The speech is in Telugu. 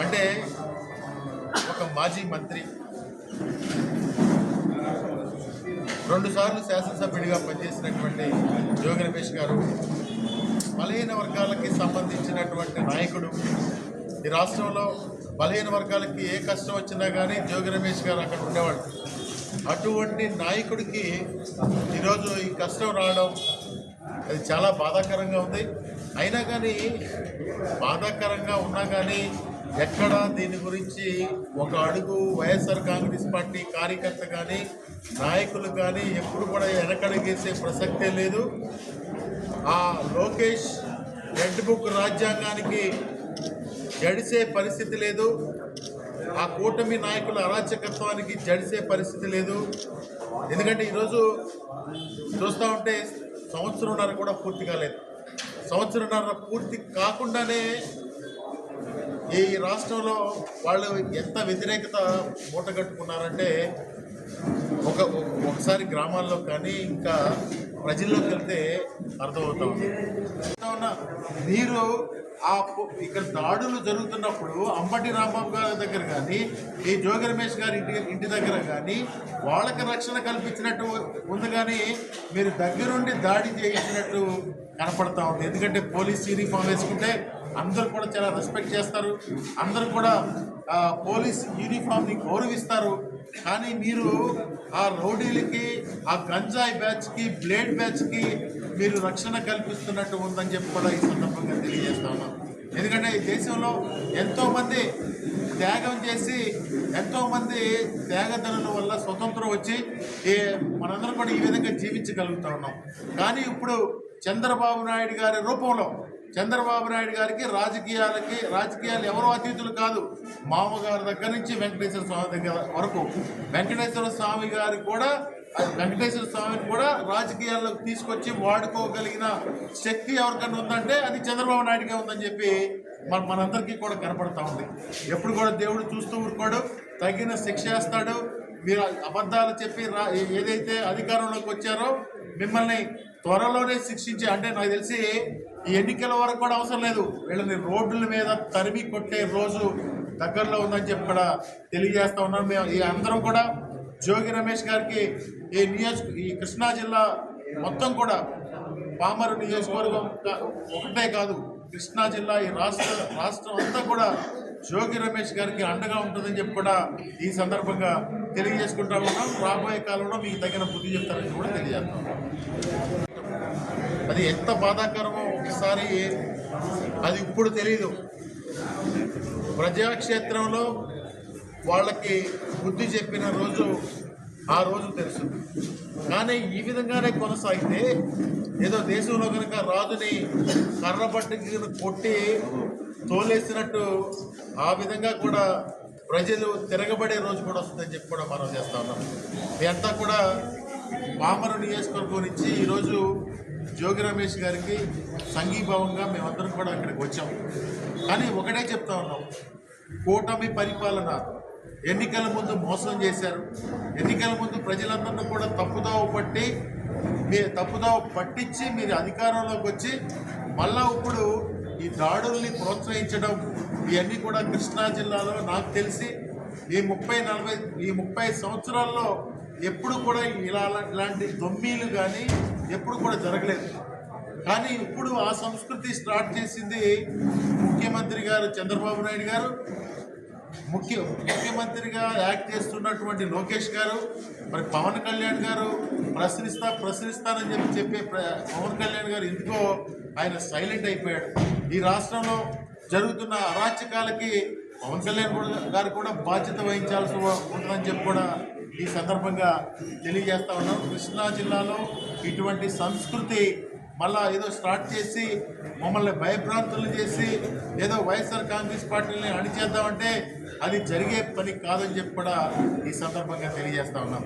అంటే ఒక మాజీ మంత్రి 2 సార్లు శాసనసభ్యుడిగా పనిచేసినటువంటి జోగి రమేష్ గారు బలహీన వర్గాలకి సంబంధించినటువంటి నాయకుడు. ఈ రాష్ట్రంలో బలహీన వర్గాలకి ఏ కష్టం వచ్చినా కానీ జోగి రమేష్ గారు అక్కడ ఉండేవాడు. అటువంటి నాయకుడికి ఈరోజు ఈ కష్టం రావడం అది చాలా బాధాకరంగా ఉంది. అయినా కానీ బాధాకరంగా ఉన్నా కానీ ఎక్కడ దీని గురించి ఒక అడుగు వైఎస్ఆర్ కాంగ్రెస్ పార్టీ కార్యకర్త కానీ నాయకులు కానీ ఎప్పుడు కూడా వెనకడుగేసే ప్రసక్తే లేదు. ఆ లోకేష్ రెడ్ బుక్ రాజ్యాంగానికి జడిసే పరిస్థితి లేదు. ఆ కూటమి నాయకుల అరాచకత్వానికి జడిసే పరిస్థితి లేదు. ఎందుకంటే ఈరోజు చూస్తూ ఉంటే సంవత్సరంన్నర కూడా పూర్తి కాలేదు. సంవత్సరంన్నర పూర్తి కాకుండానే ఈ రాష్ట్రంలో వాళ్ళు ఎంత వ్యతిరేకత మూటగట్టుకున్నారంటే ఒకసారి గ్రామాల్లో కానీ ఇంకా ప్రజల్లోకి వెళ్తే అర్థమవుతా ఉంది. మీరు ఇక్కడ దాడులు జరుగుతున్నప్పుడు అంబటి రాంబాబు గారి దగ్గర కానీ ఈ జోగి రమేష్ గారి ఇంటి దగ్గర కానీ వాళ్ళకి రక్షణ కల్పించినట్టు ఉంది, కానీ మీరు దగ్గరుండి దాడి చేయించినట్టు కనపడతా ఉంది. ఎందుకంటే పోలీస్ యూనిఫామ్ వేసుకుంటే అందరూ కూడా చాలా రెస్పెక్ట్ చేస్తారు, అందరూ కూడా పోలీస్ యూనిఫామ్ని గౌరవిస్తారు. కానీ మీరు ఆ రౌడీలకి, ఆ గంజాయి బ్యాచ్కి, బ్లేడ్ బ్యాచ్కి మీరు రక్షణ కల్పిస్తున్నట్టు ఉందని చెప్పి కూడా ఈ సందర్భంగా తెలియజేస్తా ఉన్నాం. ఎందుకంటే ఈ దేశంలో ఎంతోమంది త్యాగం చేసి ఎంతోమంది త్యాగదనుల వల్ల స్వతంత్రం వచ్చి మనందరం కూడా ఈ విధంగా జీవించగలుగుతూ ఉన్నాం. కానీ ఇప్పుడు చంద్రబాబు నాయుడు గారి రూపంలో చంద్రబాబు నాయుడు గారికి రాజకీయాలు ఎవరో అతిథులు కాదు. మామగారి దగ్గర నుంచి వెంకటేశ్వర స్వామి దగ్గర వరకు వెంకటేశ్వర స్వామిని కూడా రాజకీయాల్లోకి తీసుకొచ్చి వాడుకోగలిగిన శక్తి ఎవరికన్నా ఉందంటే అది చంద్రబాబు నాయుడుగా ఉందని చెప్పి మనందరికీ కూడా కనపడతా ఉంది. ఎప్పుడు కూడా దేవుడు చూస్తూ ఊరుకోడు, తగిన శిక్ష వేస్తాడు. మీరు అబద్ధాలు చెప్పి ఏదైతే అధికారంలోకి వచ్చారో మిమ్మల్ని త్వరలోనే శిక్షించే, అంటే నాకు తెలిసి ఈ ఎన్నికల వరకు కూడా అవసరం లేదు, వీళ్ళని రోడ్ల మీద తరిమి కొట్టే రోజు దగ్గరలో ఉందని చెప్పి కూడా తెలియజేస్తా ఉన్నాం. మేము ఈ అందరం కూడా జోగి రమేష్ గారికి ఈ కృష్ణా జిల్లా మొత్తం కూడా పామరు నియోజకవర్గం ఒకటే కాదు, కృష్ణా జిల్లా ఈ రాష్ట్రం అంతా కూడా జోగి రమేష్ గారికి అండగా ఉంటుందని చెప్పి కూడా ఈ సందర్భంగా తెలియజేసుకుంటా ఉన్నాం. రాబోయే కాలంలో మీకు తగిన బుద్ధి చెప్తారని కూడా తెలియజేస్తాం. అది ఎంత బాధాకరమో ఒకసారి అది ఇప్పుడు తెలీదు. ప్రజాక్షేత్రంలో వాళ్ళకి బుద్ధి చెప్పిన రోజు ఆ రోజు తెలుస్తుంది. కానీ ఈ విధంగానే కొనసాగితే ఏదో దేశంలో కనుక రాజుని కర్రబట్టి కొట్టి తోలేసినట్టు ఆ విధంగా కూడా ప్రజలు తిరగబడే రోజు కూడా వస్తుందని చెప్పి కూడా మనం చేస్తా ఉన్నాం. మేమంతా కూడా పామరు నియోజకవర్గం నుంచి ఈరోజు జోగి రమేష్ గారికి సంఘీభావంగా మేమందరం కూడా అక్కడికి వచ్చాం. కానీ ఒకటే చెప్తా ఉన్నాం, కూటమి పరిపాలన ఎన్నికల ముందు మోసం చేశారు. ఎన్నికల ముందు ప్రజలందరినీ కూడా తప్పుదోవ పట్టించి మీరు అధికారంలోకి వచ్చి మళ్ళా ఇప్పుడు ఈ దాడుల్ని ప్రోత్సహించడం ఇవన్నీ కూడా కృష్ణా జిల్లాలో నాకు తెలిసి ఈ 30 సంవత్సరాల్లో ఎప్పుడు కూడా ఇలాంటి దొమ్మీలు కానీ ఎప్పుడు కూడా జరగలేదు. కానీ ఇప్పుడు ఆ సంస్కృతి స్టార్ట్ చేసింది ముఖ్యమంత్రి గారు చంద్రబాబు నాయుడు గారు, ముఖ్యమంత్రిగా యాక్ట్ చేస్తున్నటువంటి లోకేష్ గారు, మరి పవన్ కళ్యాణ్ గారు ప్రశ్నిస్తానని చెప్పే పవన్ కళ్యాణ్ గారు ఎందుకో ఆయన సైలెంట్ అయిపోయాడు. ఈ రాష్ట్రంలో జరుగుతున్న అరాచకాలకి పవన్ కళ్యాణ్ గారు కూడా బాధ్యత వహించాల్సి ఉంటుందని చెప్పి కూడా ఈ సందర్భంగా తెలియజేస్తా ఉన్నాం. కృష్ణా జిల్లాలో ఇటువంటి సంస్కృతి మళ్ళా ఏదో స్టార్ట్ చేసి మమ్మల్ని భయభ్రాంతులు చేసి ఏదో వైఎస్ఆర్ కాంగ్రెస్ పార్టీని అణిచేద్దామంటే అది జరిగే పని కాదని చెప్పి కూడా ఈ సందర్భంగా తెలియజేస్తా ఉన్నాం.